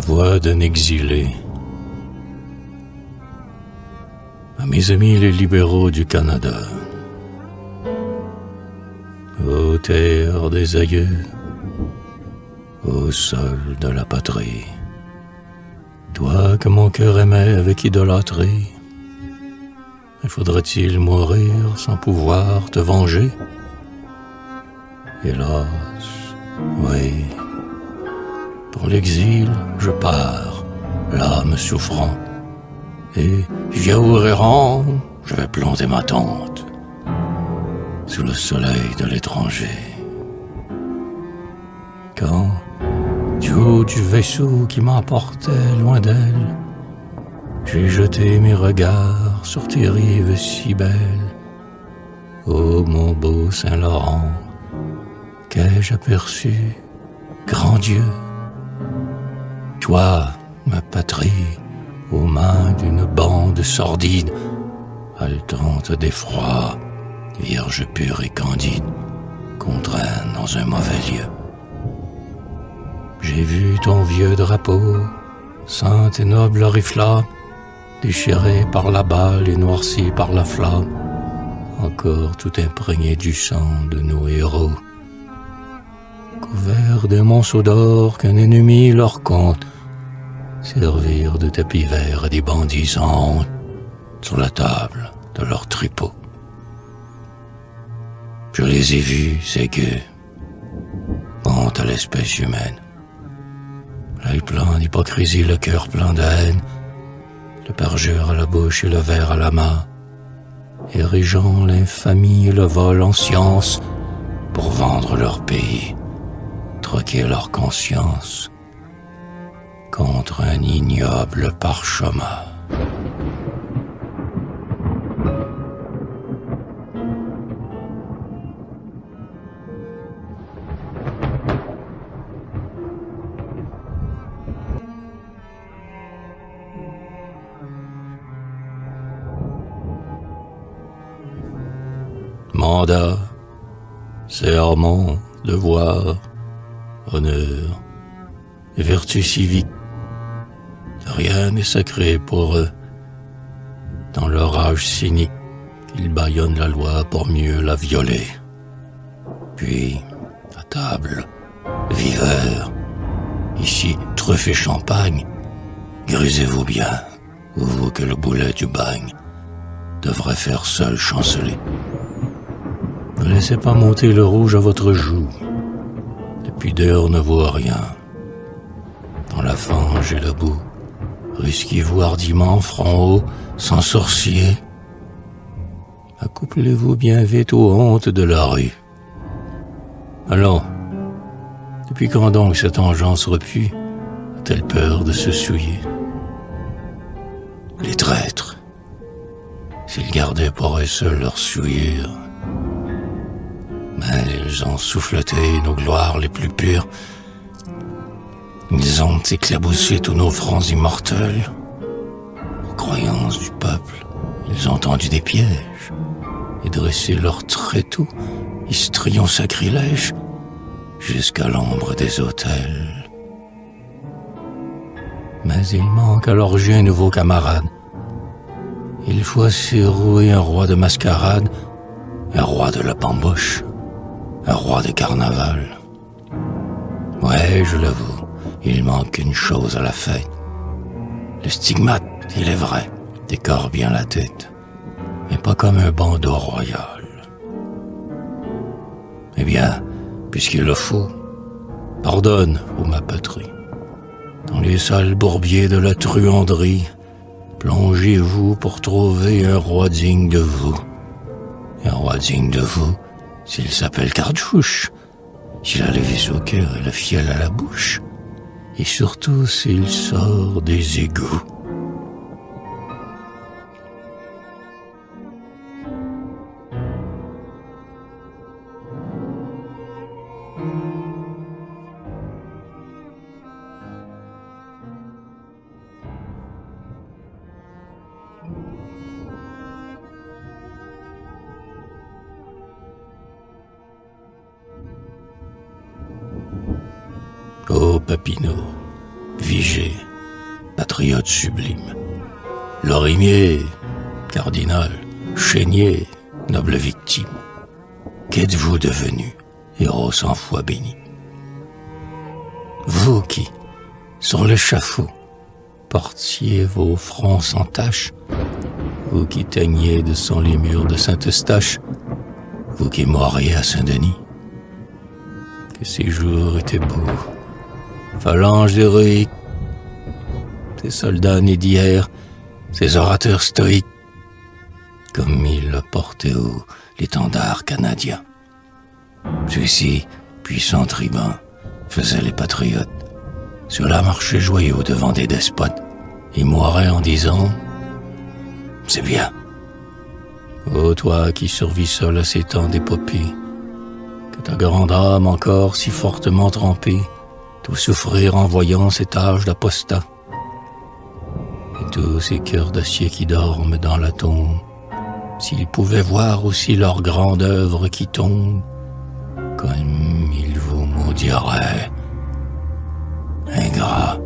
voix d'un exilé. À mes amis les libéraux du Canada, ô terre des aïeux, ô sol de la patrie, toi que mon cœur aimait avec idolâtrie, faudrait-il mourir sans pouvoir te venger? Hélas, oui, pour l'exil je pars, l'âme souffrante, et yaourt errant, je vais planter ma tente sous le soleil de l'étranger. Quand, du haut du vaisseau qui m'emportait loin d'elle, j'ai jeté mes regards sur tes rives si belles. Ô mon beau Saint-Laurent, qu'ai-je aperçu, grand Dieu? Toi, ma patrie, aux mains d'une bande sordide, haletante d'effroi, vierge pure et candide, qu'on traîne dans un mauvais lieu. J'ai vu ton vieux drapeau, saint et noble oriflamme, déchiré par la balle et noirci par la flamme, encore tout imprégné du sang de nos héros. Couverts d'un monceau d'or qu'un ennemi leur compte, servir de tapis vert à des bandits sans honte sur la table de leur tripot. Je les ai vus, ces gueux, honte à l'espèce humaine. L'œil plein d'hypocrisie, le cœur plein de haine, le parjure à la bouche et le verre à la main, érigeant l'infamie et le vol en science pour vendre leur pays, troquer leur conscience contre un ignoble parchemin. Mandat, serment, devoir, honneur, vertu civique, rien n'est sacré pour eux. Dans leur rage cynique, ils bâillonnent la loi pour mieux la violer. Puis, à table, viveurs, ici, truffe et champagne, grisez-vous bien, vous que le boulet du bagne devrait faire seul chanceler. Ne laissez pas monter le rouge à votre joue, la pudeur ne vaut rien. Dans la fange et le bout, risquez-vous hardiment, front haut, sans sourcier. Accouplez-vous bien vite aux hontes de la rue. Allons, depuis quand donc cette engeance repue a-t-elle peur de se souiller? Les traîtres, s'ils gardaient pour eux seuls leur souillure, mais ils ont souffleté nos gloires les plus pures. Ils ont éclaboussé tous nos fronts immortels. Aux croyances du peuple, ils ont tendu des pièges et dressé leurs tréteaux, histrions sacrilèges, jusqu'à l'ombre des autels. Mais il manque à l'orgie un nouveau camarade. Il faut assez rouer un roi de mascarade, un roi de la bamboche, un roi de carnaval. Ouais, je l'avoue, il manque une chose à la fête. Le stigmate, il est vrai, décore bien la tête, mais pas comme un bandeau royal. Eh bien, puisqu'il le faut, pardonne, ô ma patrie. Dans les sales bourbiers de la truanderie, plongez-vous pour trouver un roi digne de vous. Un roi digne de vous, s'il s'appelle Cardouche, s'il a le vis au cœur et le fiel à la bouche, et surtout s'il sort des égouts. Ô Papineau, Vigée, patriote sublime. Lorimier, cardinal, Chénier, noble victime. Qu'êtes-vous devenu, héros cent fois béni? Vous qui, sur l'échafaud, portiez vos fronts sans tache, vous qui teigniez de sang les murs de Saint-Eustache, vous qui moiriez à Saint-Denis. Que ces jours étaient beaux, phalanges héroïques, ces soldats nés d'hier, ces orateurs stoïques, comme ils le portaient haut l'étendard canadien. Celui-ci, puissant tribun, faisait les patriotes, ceux-là marchaient joyeux devant des despotes, et moiraient en disant « C'est bien ». Ô toi qui survis seul à ces temps d'épopée, que ta grande âme encore si fortement trempée, tout souffrir en voyant cet âge d'apostat, et tous ces cœurs d'acier qui dorment dans la tombe, s'ils pouvaient voir aussi leur grande œuvre qui tombe, comme ils vous maudiraient, ingrats.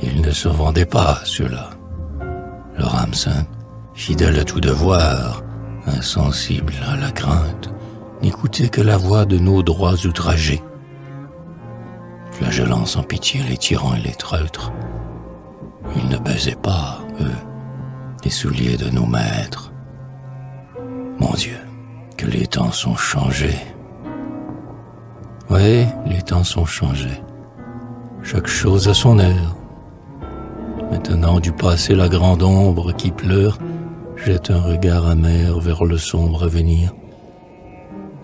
Ils ne se vendaient pas, ceux-là. Leur âme sainte, fidèle à tout devoir, insensible à la crainte, n'écoutait que la voix de nos droits outragés, flagellant sans pitié les tyrans et les traîtres. Ils ne baisaient pas, eux, les souliers de nos maîtres. Mon Dieu, que les temps sont changés. Oui, les temps sont changés. Chaque chose a son heure. Maintenant du passé la grande ombre qui pleure jette un regard amer vers le sombre avenir.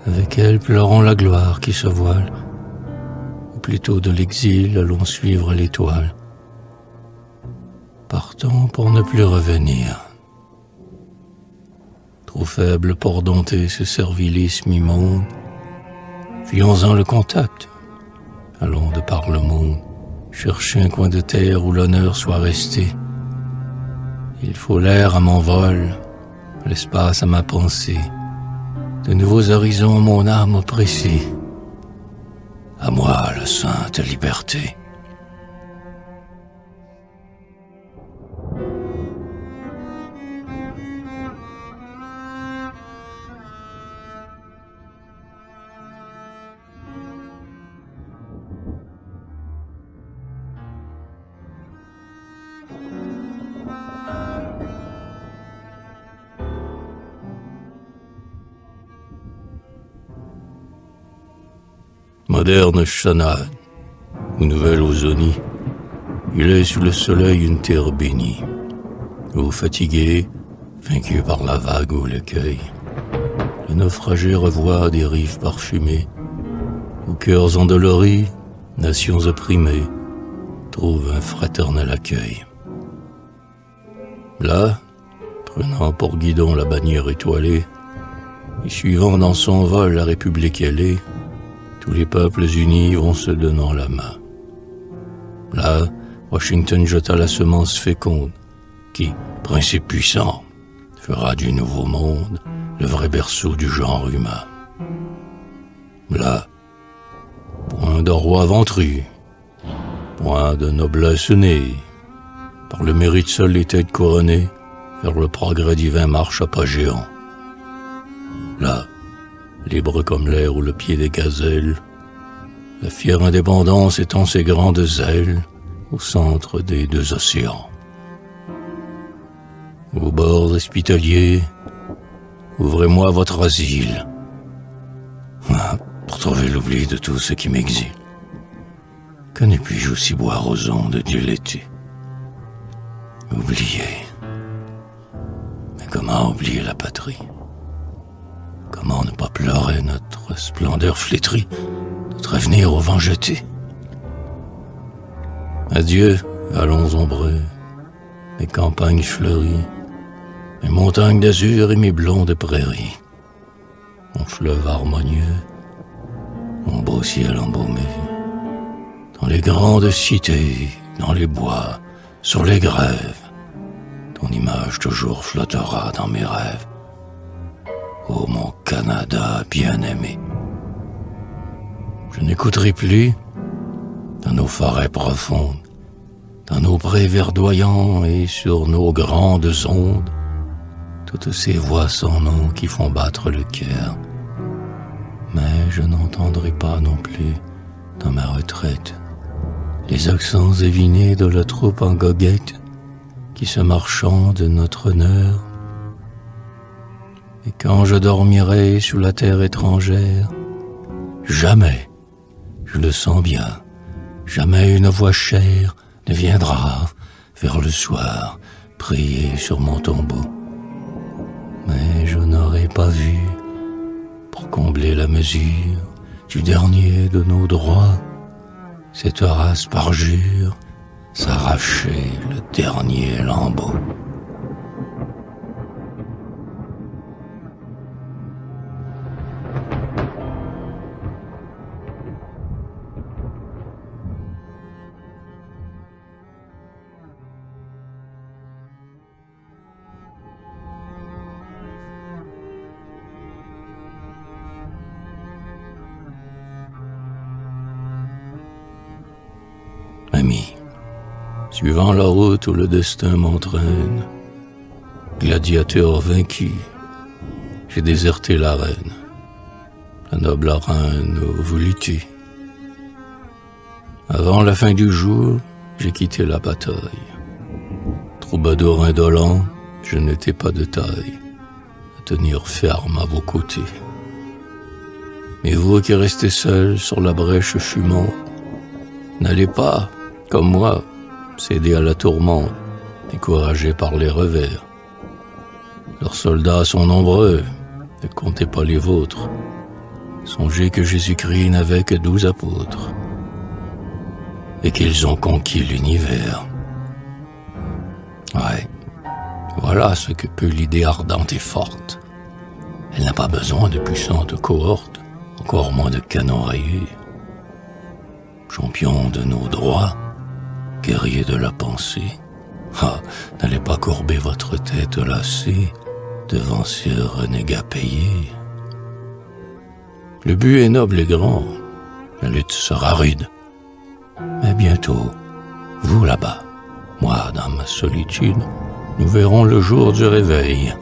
Avec elle pleurons la gloire qui se voile, ou plutôt de l'exil allons suivre l'étoile. Partons pour ne plus revenir. Trop faible pour dompter ce servilisme immonde, fuyons-en le contact. Allons de par le monde, chercher un coin de terre où l'honneur soit resté. Il faut l'air à mon vol, l'espace à ma pensée, de nouveaux horizons mon âme oppressée. À moi la sainte liberté. Moderne chanade, ou nouvelle Ausonie, il est sous le soleil une terre bénie, où fatigué, vaincu par la vague ou l'écueil, le naufragé revoit des rives parfumées, où cœurs endoloris, nations opprimées, trouvent un fraternel accueil. Là, prenant pour guidon la bannière étoilée, et suivant dans son vol la République ailée, tous les peuples unis vont se donnant la main. Là, Washington jeta la semence féconde, qui, principe puissant, fera du nouveau monde le vrai berceau du genre humain. Là, point de roi ventru, point de noblesse née, par le mérite seul les têtes couronnées, vers le progrès divin marche à pas géants. Là, libre comme l'air ou le pied des gazelles, la fière indépendance étend ses grandes ailes au centre des deux océans. Aux bords hospitaliers, ouvrez-moi votre asile, pour trouver l'oubli de tout ce qui m'exile. Que ne puis-je aussi boire aux ondes de Dieu l'été? Oublier. Mais comment oublier la patrie? Comment ne pas pleurer notre splendeur flétrie, notre avenir au vent jeté? Adieu, vallons ombreux, mes campagnes fleuries, mes montagnes d'azur et mes blondes prairies, mon fleuve harmonieux, mon beau ciel embaumé. Dans les grandes cités, dans les bois, sur les grèves, ton image toujours flottera dans mes rêves. Ô mon Canada bien-aimé, je n'écouterai plus dans nos forêts profondes, dans nos prés verdoyants et sur nos grandes ondes, toutes ces voix sans nom qui font battre le cœur. Mais je n'entendrai pas non plus, dans ma retraite, les accents évinés de la troupe en goguette qui se marchandent notre honneur. Et quand je dormirai sous la terre étrangère, jamais, je le sens bien, jamais une voix chère ne viendra vers le soir prier sur mon tombeau. Mais je n'aurai pas vu, pour combler la mesure du dernier de nos droits, cette race parjure s'arracher le dernier lambeau. Ami, suivant la route où le destin m'entraîne, gladiateur vaincu, j'ai déserté l'arène, la noble arène où vous luttez. Avant la fin du jour, j'ai quitté la bataille. Troubadour indolent, je n'étais pas de taille à tenir ferme à vos côtés. Mais vous qui restez seul sur la brèche fumante, n'allez pas, comme moi, céder à la tourmente, découragé par les revers. Leurs soldats sont nombreux, ne comptez pas les vôtres. Songez que Jésus-Christ n'avait que 12 apôtres, et qu'ils ont conquis l'univers. Ouais, voilà ce que peut l'idée ardente et forte. Elle n'a pas besoin de puissantes cohortes, encore moins de canons rayés. Champion de nos droits, guerrier de la pensée, n'allez pas courber votre tête lassée devant ces renégats payés. Le but est noble et grand, la lutte sera rude, mais bientôt, vous là-bas, moi dans ma solitude, nous verrons le jour du réveil.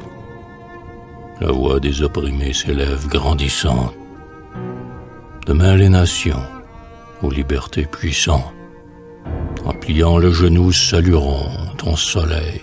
La voix des opprimés s'élève grandissante. Demain les nations, aux libertés puissantes, en pliant le genou, salueront ton soleil